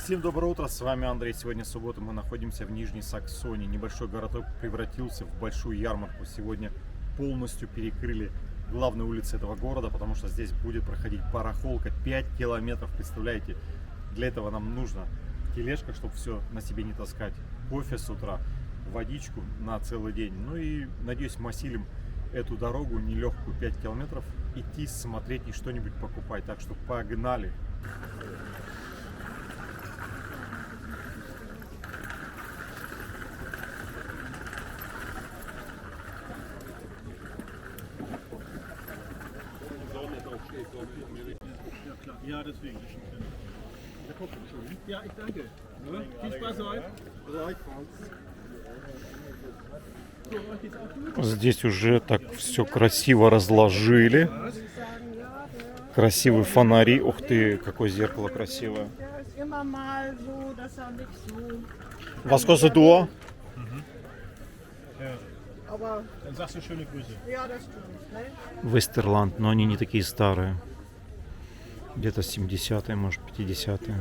Всем доброе утро, с вами Андрей. Сегодня суббота, мы находимся в Нижней Саксонии. Небольшой городок превратился в большую ярмарку. Сегодня полностью перекрыли главные улицы этого города, потому что здесь будет проходить барахолка 5 километров. Представляете, для этого нам нужно тележка, чтобы все на себе не таскать, кофе с утра, водичку на целый день. Ну и надеюсь, мы осилим эту дорогу нелегкую 5 километров, идти, смотреть и что-нибудь покупать. Так что погнали! Ja, deswegen. Ja, ich danke. Viel Spaß heute. Здесь уже так все красиво разложили. Красивые фонари. Ух ты, какое зеркало красивое. Was kostet du? Dann sagst du schöne Grüße. Вестерланд, но они не такие старые. Где-то 70-е, может 50-е.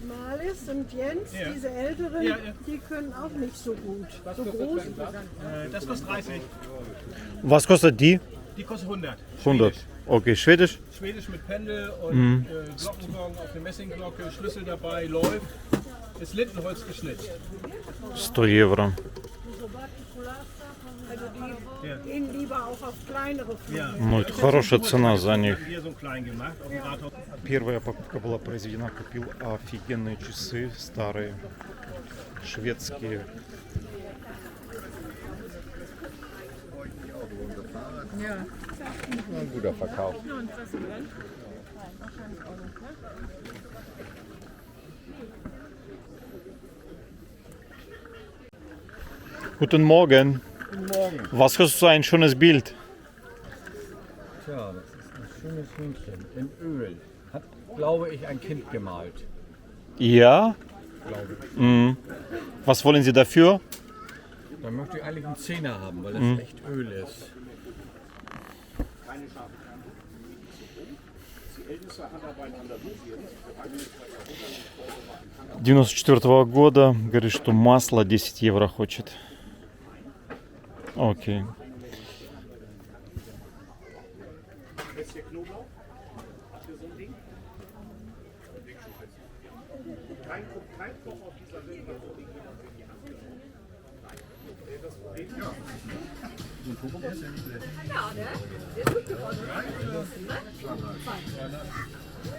Malis und Jens, diese Älteren, die können auch nicht so gut. So groß. Das kostet 30. Was kostet die? Die kostet 100. 100. Okay, Schwedisch? Schwedisch mit Pendel und Glockengong auf der Messingglocke, Schlüssel dabei, läuft. Ist Lindenholz geschnitzt. 100 евро. Also die gehen lieber auch auf kleinere Fliegen. Ну, это хорошая цена за них. Hier so ein klein gemacht. Auf dem Rathaus. Первая покупка была произведена. Купил офигенные часы старые, шведские. Ein guter Verkauf. Guten Morgen. Guten Morgen. Was kostet so ein schönes Bild? Tja, das ist ein schönes Hühnchen in Öl. Hat, glaube ich, ein Kind gemalt. Ja. Glaube ich. Mhm. Was wollen Sie dafür? Da möchte ich eigentlich einen Zehner haben, weil das echt Öl ist. — 94-го года. Говорит, что масло 10 евро хочет. Окей.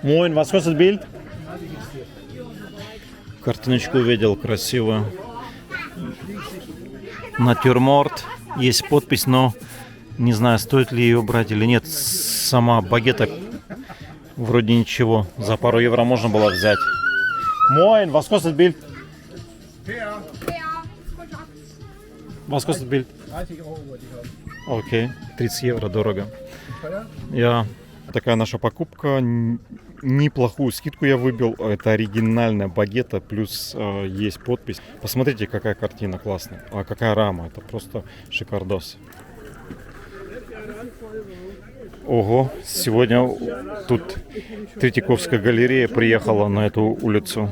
Moin, was kostet Bild? Картиночку увидел красивую. Натюрморт. Есть подпись, но не знаю, стоит ли ее брать или нет. Сама багета вроде ничего. За пару евро можно было взять. Moin, was kostet Bild? Was kostet Bild? 30 Euro wollte ich haben. Окей, 30 евро дорого. Я такая наша покупка. Неплохую скидку я выбил. Это оригинальная багета, плюс есть подпись. Посмотрите, какая картина классная. А какая рама. Это просто шикардос. Ого, сегодня тут Третьяковская галерея приехала на эту улицу.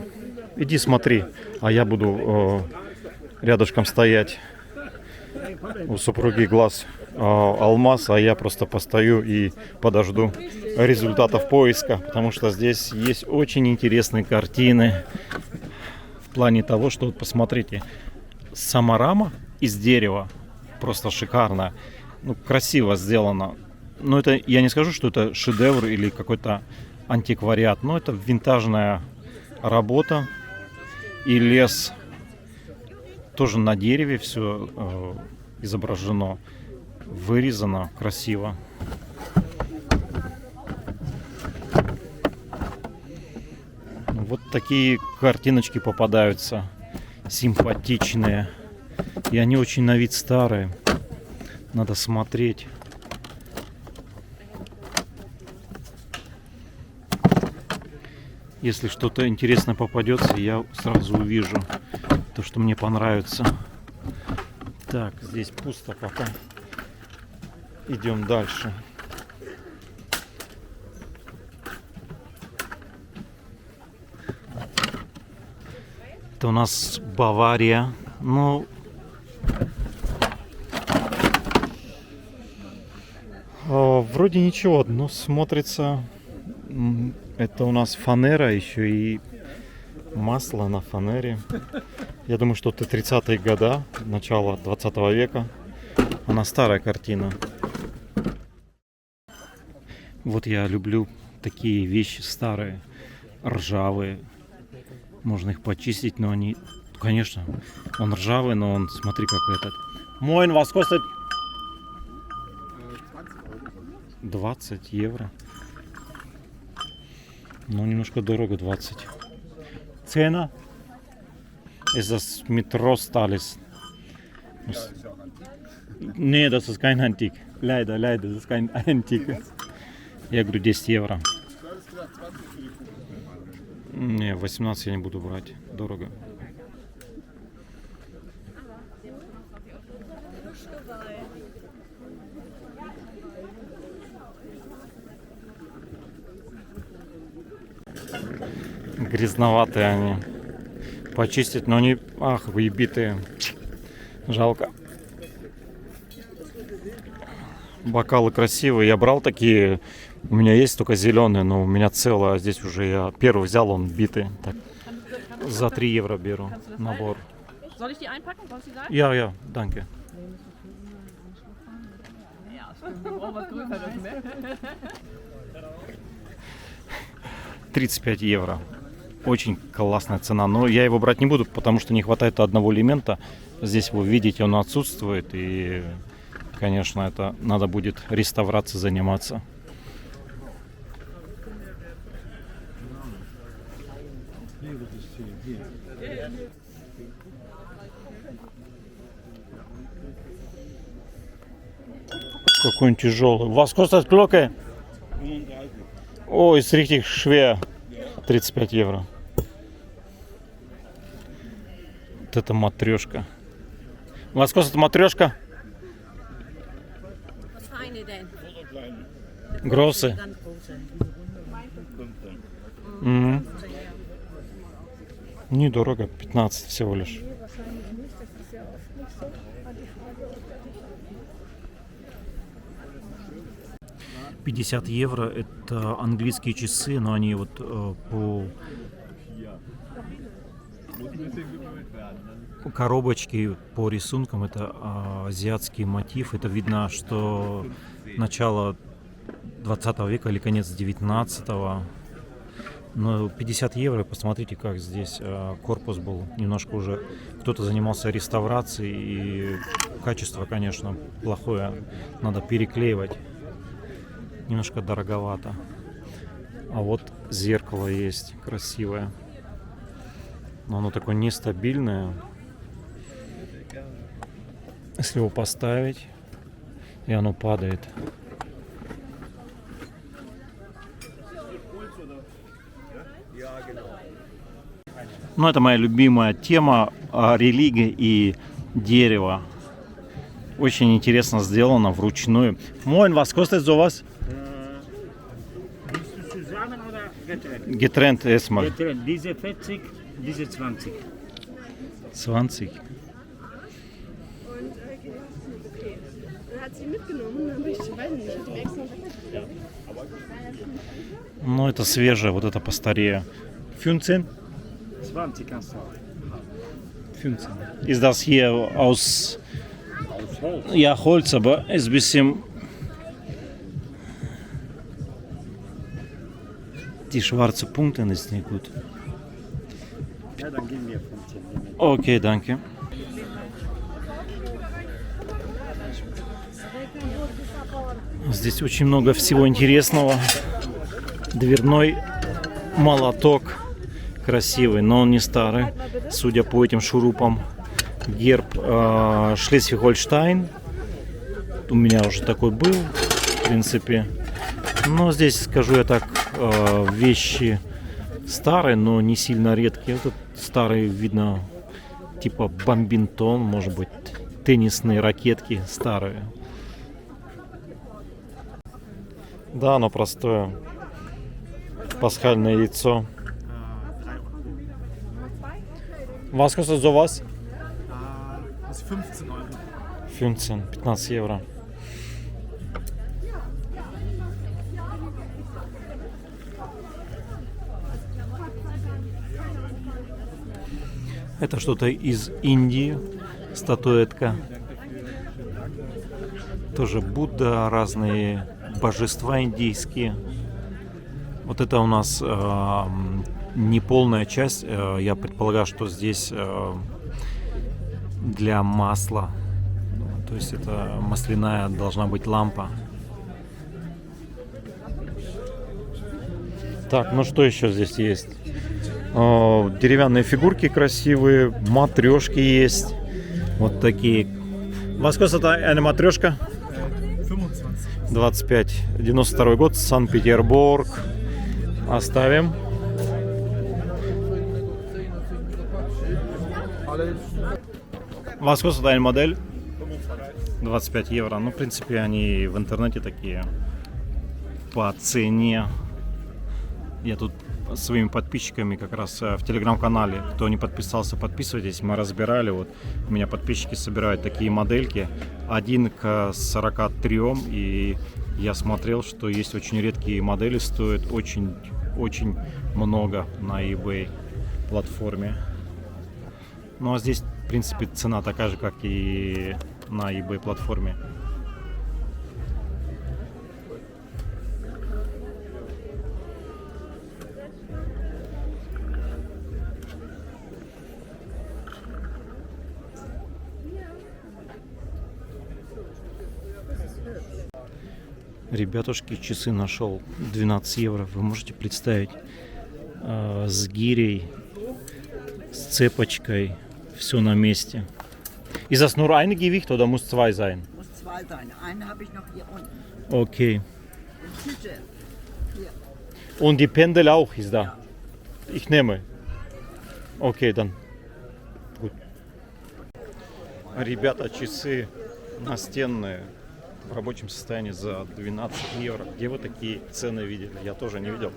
Иди смотри, а я буду рядышком стоять. У супруги глаз алмаз, а я просто постою и подожду результатов поиска, потому что здесь есть очень интересные картины в плане того, что вот посмотрите, сама рама из дерева просто шикарная, ну, красиво сделана. Но это, я не скажу, что это шедевр или какой-то антиквариат, но это винтажная работа. И лес тоже на дереве все изображено, вырезано красиво. Вот такие картиночки попадаются симпатичные. И они очень на вид старые. Надо смотреть. Если что-то интересное попадется, я сразу увижу то, что мне понравится. Так, здесь пусто пока. Идем дальше. Это у нас Бавария. Ну, вроде ничего, но смотрится. Это у нас фанера, еще и масло на фанере. Я думаю, что это 30-е годы, начало 20 века. Она старая картина. Вот я люблю такие вещи старые, ржавые. Можно их почистить, но они... Конечно, он ржавый, но он, смотри, как этот. Moin, was kostet? 20 евро. Ну, немножко дорого, 20. Цена? Ist das mit Rost alles? Nee, das ist kein Antik. Leider, das ist kein Antik. Я говорю, 10 евро. Не, 18 я не буду брать. Дорого. Грязноватые они. Почистить, но они, ах, выбитые. Жалко. Бокалы красивые. Я брал такие. У меня есть только зеленые, но у меня целые. А здесь уже я первый взял, он битый. Так. За 3 евро беру набор. Soll ich die einpacken? Soll ich die sagen? Ja, danke. Ja, oh, was Größeres, ne? 35 евро. Очень классная цена. Но я его брать не буду, потому что не хватает одного элемента. Здесь вы видите, он отсутствует. И, конечно, это надо будет реставрацией заниматься. Какой он тяжелый. Was kostet Glocke? О, ist richtig schwer. 35 евро. Вот это матрешка. Was kostet матрешка? Was feine denn? Große. Ganz große. Недорого, 15 всего лишь. $50 евро это английские часы, но они вот по коробочке, по рисункам это азиатский мотив. Это видно, что начало 20 века или конец 19-го. Но 50 евро, посмотрите, как здесь корпус был. Немножко уже кто-то занимался реставрацией, и качество, конечно, плохое. Надо переклеивать. Немножко дороговато. А вот зеркало есть красивое. Но оно такое нестабильное. Если его поставить, и оно падает. Ну, это моя любимая тема религия и дерево. Очень интересно сделано вручную. Moin, was kostet sowas? Willst du zusammen oder getrennt? Getrennt erstmal. Getrennt. Diese 40, diese 20. 20. Und hat sie mitgenommen, dann bin ich, weiß nicht, ich hatte mir extra Ну, это свежее, вот это постарее. 15? 20 kannst du auch. 15. Ist das hier aus... Aus Holz. Ja, Holz, aber ist ein bisschen... Die schwarze Punkte ist nicht gut. Ja, dann gehen wir 15 nehmen. Окей, danke. Здесь очень много всего интересного. Дверной молоток красивый, но он не старый, судя по этим шурупам. Герб Шлезвиг-Гольштайн. У меня уже такой был, в принципе. Но здесь, скажу я так, вещи старые, но не сильно редкие. Этот старый, видно, типа бомбинтон, может быть, теннисные ракетки старые. Да, оно простое. Пасхальное яйцо. Was kostet sowas? Das ist 15 Euro. 15 евро. Это что-то из Индии, статуэтка. Тоже Будда, разные божества индийские. Вот это у нас неполная часть. Я предполагаю, что здесь для масла. То есть это масляная должна быть лампа. Так, ну что еще здесь есть? Деревянные фигурки красивые, матрешки есть. Вот такие. Во сколько это eine матрешка? 25. 25. 92 год, Санкт-Петербург. Оставим. Во сколько это eine модель? 25 евро. Ну, в принципе, они в интернете такие по цене. Я тут своими подписчиками как раз в телеграм-канале, кто не подписался, подписывайтесь, мы разбирали, вот у меня подписчики собирают такие модельки 1 к 43, и я смотрел, что есть очень редкие модели, стоят очень много на eBay платформе. Ну а здесь в принципе цена такая же, как и на eBay платформе. Ребятушки, часы нашел 12 евро. Вы можете представить, с гирей, с цепочкой, все на месте. Ist das nur ein Gewicht oder muss zwei sein? Muss 2 sein. Einen habe ich noch hier unten. Okay. Bitte. Und die Pendel auch ist da. Ich nehme. Okay, dann. Gut. Ребята, часы настенные в рабочем состоянии за 12 евро. Где вы такие цены видели? Я тоже не видел.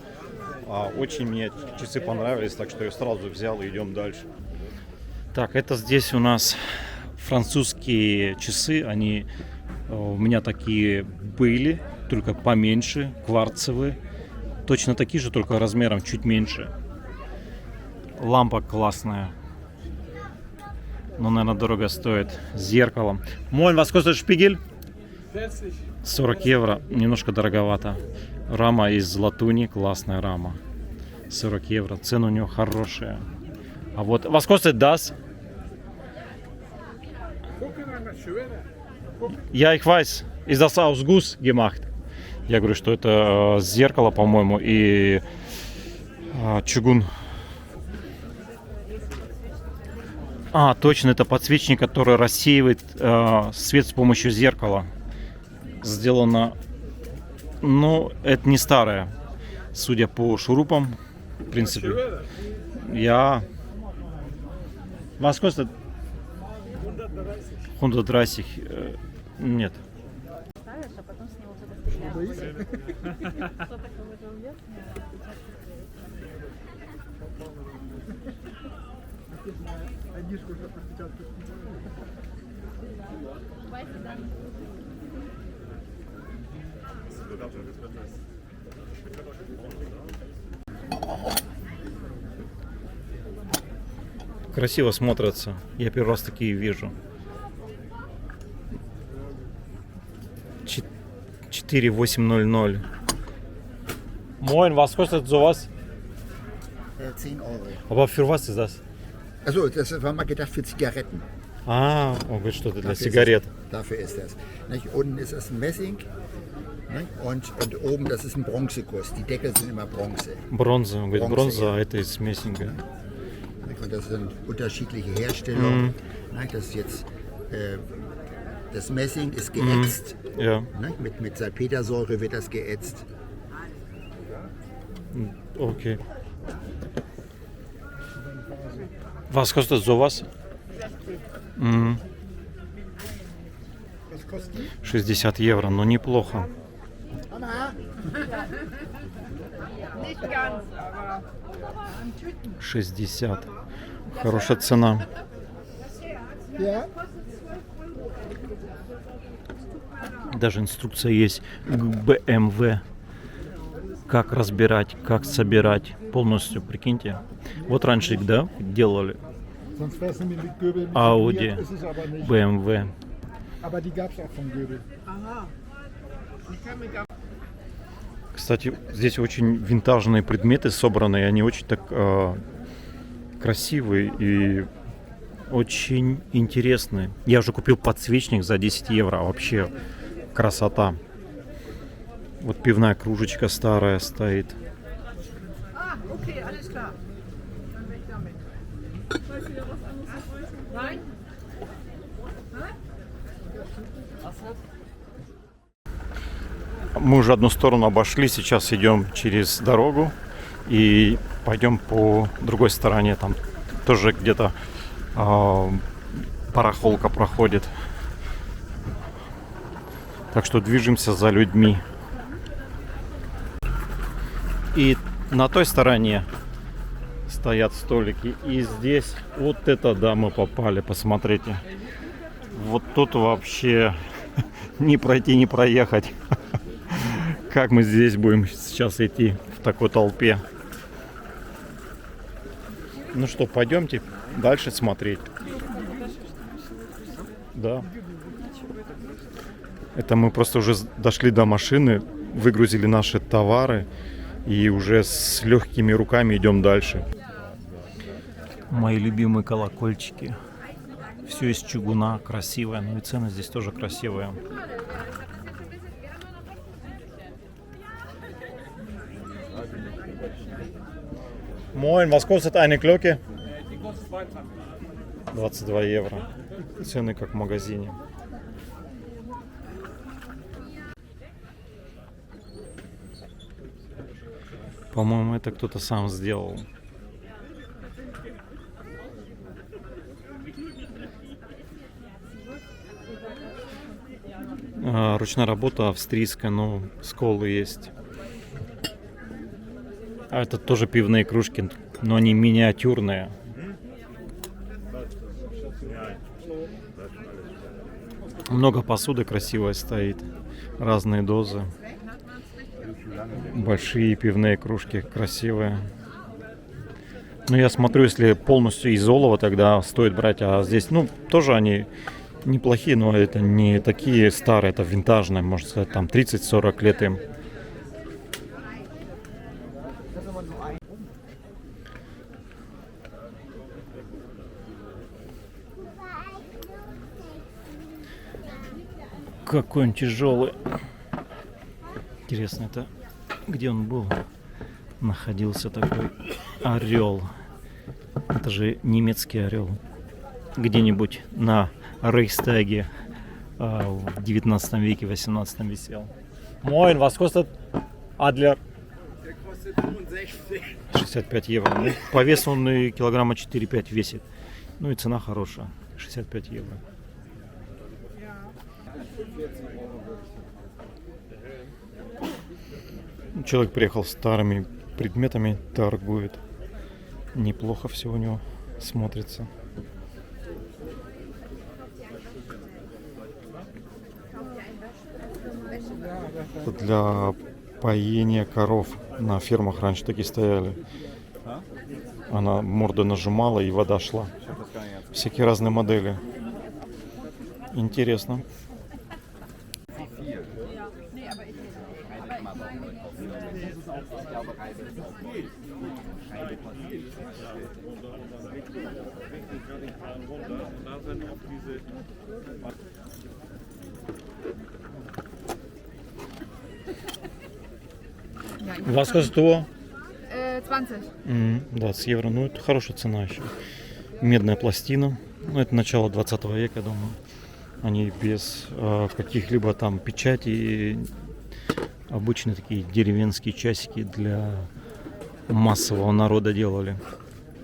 Очень мне часы понравились, так что я сразу взял и идем дальше. Так, это здесь у нас французские часы. Они у меня такие были, только поменьше, кварцевые. Точно такие же, только размером чуть меньше. Лампа классная. Но, наверное, дорого стоит. С зеркалом. Moin, was kostet Spiegel? 40 евро. Немножко дороговато. Рама из латуни. Классная рама. 40 евро. Цена у него хорошая. А вот... Was kostet das? Ja, ich weiß. Ist das aus Guss gemacht? Я говорю, что это зеркало, по-моему, и чугун. Точно, это подсвечник, который рассеивает свет с помощью зеркала. Сделано, ну, это не старое, судя по шурупам, в принципе. Was kostet? 130. Нет. Красиво смотрятся. Я первый раз такие вижу. 4800. Moin, was kostet sowas? 10 Euro. Aber für was ist das? Also, das war mal gedacht für Zigaretten. Он говорит, что это для Dafür сигарет. Dafür ist das. Nicht? Unten ist das ein Messing, nicht? Und oben das ist ein Bronzeguss. Die Deckel sind immer Bronze. Бронза. Он говорит, Бронза, бронза, это из Мессинга. Und das sind unterschiedliche Herstellungen. Nicht? Das ist jetzt, das Messing ist geätzt. Ja. Nicht? Mit Salpetersäure wird das geätzt. Окей. Was kostet sowas? 60 евро, но неплохо. Nicht ganz, aber 60. Хорошая цена. Даже инструкция есть к BMW. Как разбирать, как собирать. Полностью, прикиньте. Вот раньше их, да, делали. Audi, BMW. Кстати, здесь очень винтажные предметы собраны, и они очень так красивые и очень интересные. Я уже купил подсвечник за 10 евро, вообще красота. Вот пивная кружечка старая стоит. Okay, alles klar. Dann weg damit. Nein? Мы уже одну сторону обошли, сейчас идем через дорогу и пойдем по другой стороне. Там тоже где-то барахолка проходит. Так что движемся за людьми. И на той стороне стоят столики. И здесь вот это, да, мы попали, посмотрите. Вот тут вообще не пройти, не проехать. Как мы здесь будем сейчас идти в такой толпе? Ну что, пойдемте дальше смотреть. Да. Это мы просто уже дошли до машины, выгрузили наши товары и уже с легкими руками идем дальше. Мои любимые колокольчики. Все из чугуна, красивое, ну и цены здесь тоже красивые. Moin, was kostet eine Glocke? 22 евро. Цены как в магазине. По-моему, это кто-то сам сделал. Ручная работа австрийская, но сколы есть. А это тоже пивные кружки, но они миниатюрные. Много посуды красивой стоит. Разные дозы. Большие пивные кружки красивые. Ну, я смотрю, если полностью из олова, тогда стоит брать. А здесь, ну, тоже они неплохие, но это не такие старые, это винтажные, можно сказать, там 30-40 лет им. Какой он тяжелый. Интересно, это где он был? Находился такой орел. Это же немецкий орел. Где-нибудь на Рейхстаге в 19 веке, 18 висел. Moin, was kostet Adler? 65 евро. Ну, по весу он и килограмма 4-5 весит. Ну и цена хорошая. 65 евро. Человек приехал с старыми предметами, торгует. Неплохо все у него смотрится. Для поения коров на фермах раньше такие стояли. Она морду нажимала и вода шла. Всякие разные модели. Интересно. Was kostet du? 20. 20 евро. Ну, это хорошая цена еще. Медная пластина. Ну, это начало 20 века, думаю. Они без каких-либо там печатей. Обычные такие деревенские часики для массового народа делали.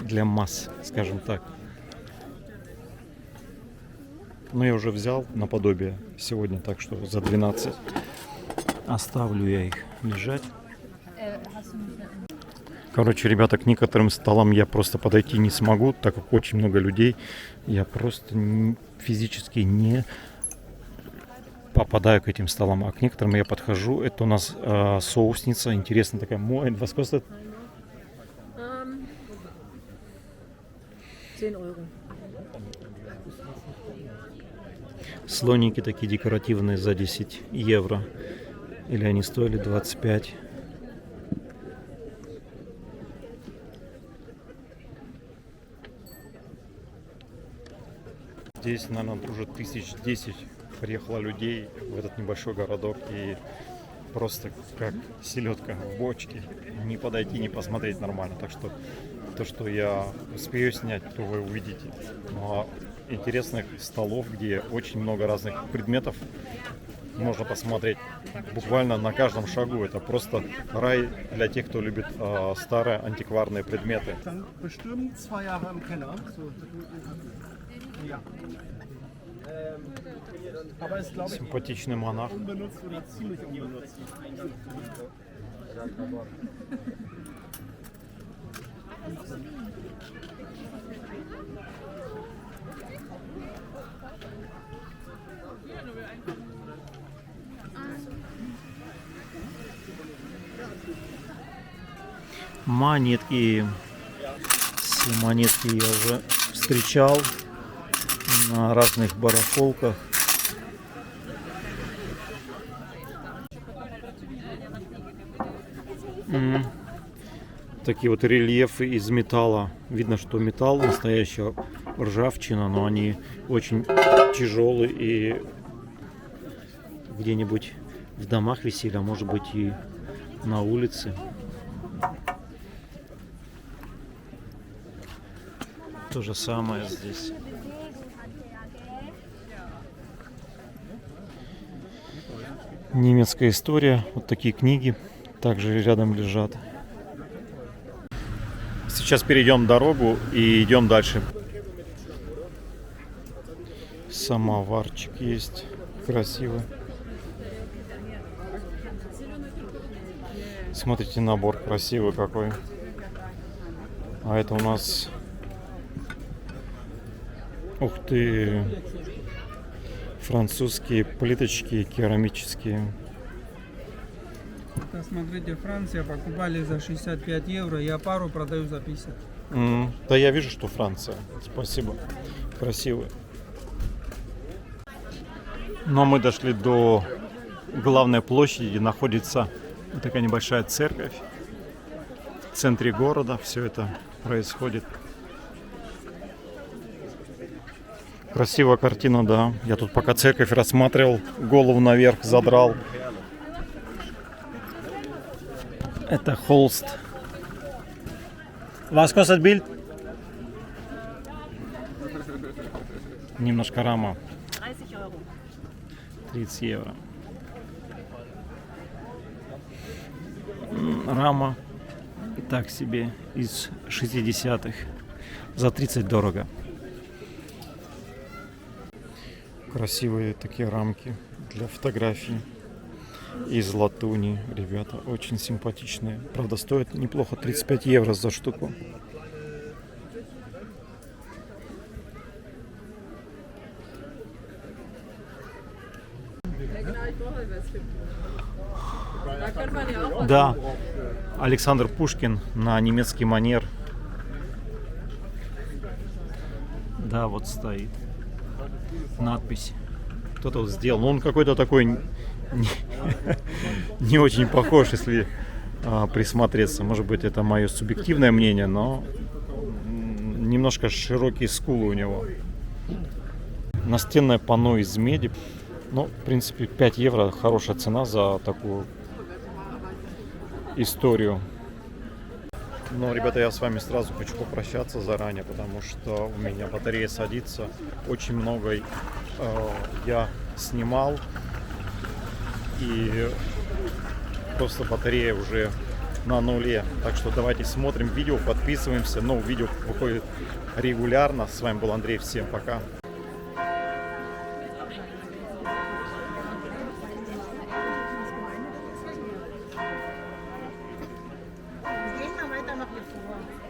Для масс, скажем так. Но я уже взял наподобие сегодня, так что за 12. Оставлю я их лежать. Короче, ребята, к некоторым столам я просто подойти не смогу, так как очень много людей. Я просто физически не попадаю к этим столам. А к некоторым я подхожу. Это у нас соусница. Интересная такая. Moin, was kostet? 10 Euro. Слоники такие декоративные за 10 евро. Или они стоили 25. Здесь, наверное, уже 1010 приехало людей в этот небольшой городок. И просто как селедка в бочке. Не подойти, не посмотреть нормально. Так что то, что я успею снять, то вы увидите. Ну, а интересных столов, где очень много разных предметов можно посмотреть буквально на каждом шагу. Это просто рай для тех, кто любит старые антикварные предметы. Bestimmt 2 Jahre im Keller. So. Ja. Aber ist, glaube ich, Симпатичный монах. unbenutzt oder ziemlich unbenutzt. Монетки. Все монетки я уже встречал на разных барахолках. Такие вот рельефы из металла. Видно, что металл настоящая ржавчина, но они очень тяжелые и где-нибудь в домах висели, а может быть и на улице. То же самое здесь. Немецкая история. Вот такие книги также рядом лежат. Сейчас перейдем дорогу и идем дальше. Самоварчик есть. Красивый. Смотрите, набор красивый какой. А это у нас... Ух ты! Французские плиточки керамические. Смотрите, Франция покупали за 65 евро, я пару продаю за 50. Да я вижу, что Франция. Спасибо. Красивый. Но мы дошли до главной площади, где находится такая небольшая церковь. В центре города все это происходит. Красивая картина, да. Я тут пока церковь рассматривал, голову наверх задрал. Это холст. Was kostet Bild? Немножко рама. 30 Euro. 30 евро. Рама так себе из 60-х. За 30 дорого. Красивые такие рамки для фотографий из латуни. Ребята, очень симпатичные. Правда, стоят неплохо, 35 евро за штуку. Да, Александр Пушкин на немецкий манер. Да, вот стоит надпись. Кто-то вот сделал. Но он какой-то такой не очень похож, если присмотреться. Может быть, это мое субъективное мнение, но немножко широкие скулы у него. Настенное панно из меди. Ну, в принципе, 5 евро хорошая цена за такую историю. Но, ребята, я с вами сразу хочу попрощаться заранее, потому что у меня батарея садится. Очень много я снимал. И просто батарея уже на нуле. Так что давайте смотрим видео, подписываемся. Новое видео выходит регулярно. С вами был Андрей. Всем пока. Gehen wir weiter nach wie vor.